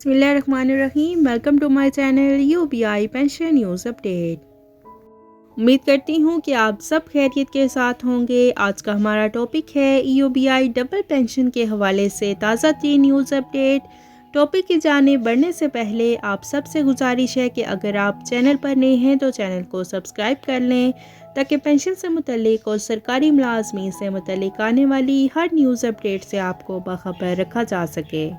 بسم اللہ الرحمن الرحیم، welcome to my channel UBI pension news update. امید کرتی ہوں کہ آپ سب خیریت کے ساتھ ہوں گے۔ آج کا ہمارا ٹاپک ہے UBI ڈبل پینشن کے حوالے سے تازہ ترین نیوز اپڈیٹ۔ ٹاپک کی جانب بڑھنے سے پہلے آپ سب سے گزارش ہے کہ اگر آپ چینل پر نئے ہیں تو چینل کو سبسکرائب کر لیں تاکہ پینشن سے متعلق اور سرکاری ملازمین سے متعلق آنے والی ہر نیوز اپڈیٹ سے آپ کو باخبر رکھا جا سکے۔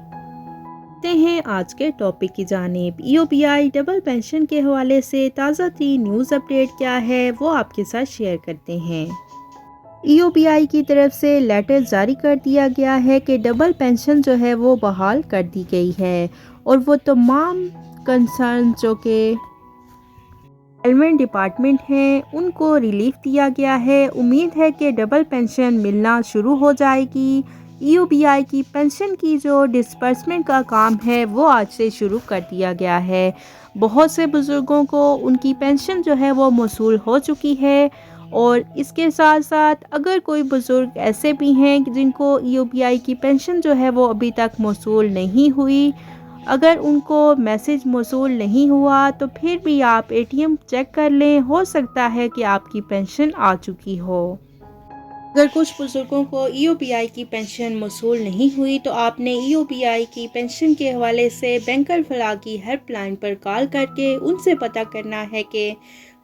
ہیں آج کے ٹاپک کی جانب UBI ڈبل پینشن کے حوالے سے تازہ ترین نیوز اپڈیٹ کیا ہے وہ آپ کے ساتھ شیئر کرتے ہیں۔ UBI کی طرف سے لیٹر جاری کر دیا گیا ہے کہ ڈبل پینشن جو ہے وہ بحال کر دی گئی ہے اور وہ تمام کنسرن جو کہ ایمپلائمنٹ ڈپارٹمنٹ ہیں ان کو ریلیف دیا گیا ہے۔ امید ہے کہ ڈبل پینشن ملنا شروع ہو جائے گی۔ UBI کی پینشن کی جو ڈسپرسمنٹ کا کام ہے وہ آج سے شروع کر دیا گیا ہے۔ بہت سے بزرگوں کو ان کی پینشن جو ہے وہ موصول ہو چکی ہے اور اس کے ساتھ ساتھ اگر کوئی بزرگ ایسے بھی ہیں جن کو UBI کی پینشن جو ہے وہ ابھی تک موصول نہیں ہوئی، اگر ان کو میسج موصول نہیں ہوا تو پھر بھی آپ ATM چیک کر لیں، ہو سکتا ہے کہ آپ کی پینشن آ چکی ہو۔ اگر کچھ بزرگوں کو UBI کی پینشن موصول نہیں ہوئی تو آپ نے UBI کی پینشن کے حوالے سے بینک الفلاح کی ہیلپ لائن پر کال کر کے ان سے پتہ کرنا ہے کہ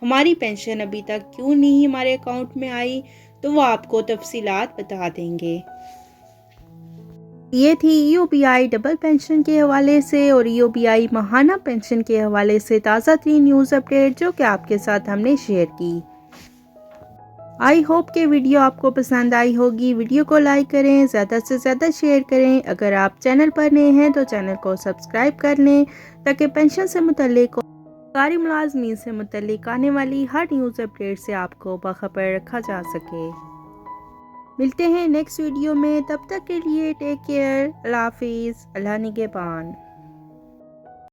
ہماری پینشن ابھی تک کیوں نہیں ہمارے اکاؤنٹ میں آئی، تو وہ آپ کو تفصیلات بتا دیں گے۔ یہ تھی UBI ڈبل پینشن کے حوالے سے اور UBI ماہانہ پینشن کے حوالے سے تازہ ترین نیوز اپڈیٹ جو کہ آپ کے ساتھ ہم نے شیئر کی۔ آئی ہوپ کہ ویڈیو آپ کو پسند آئی ہوگی۔ ویڈیو کو لائک کریں، زیادہ سے زیادہ شیئر کریں۔ اگر آپ چینل پر نئے ہیں تو چینل کو سبسکرائب کر لیں تاکہ پینشن سے متعلق اور سرکاری ملازمین سے متعلق آنے والی ہر نیوز اپڈیٹ سے آپ کو باخبر رکھا جا سکے۔ ملتے ہیں نیکسٹ ویڈیو میں، تب تک کے لیے ٹیک کیئر، اللہ حافظ، اللہ نگہبان۔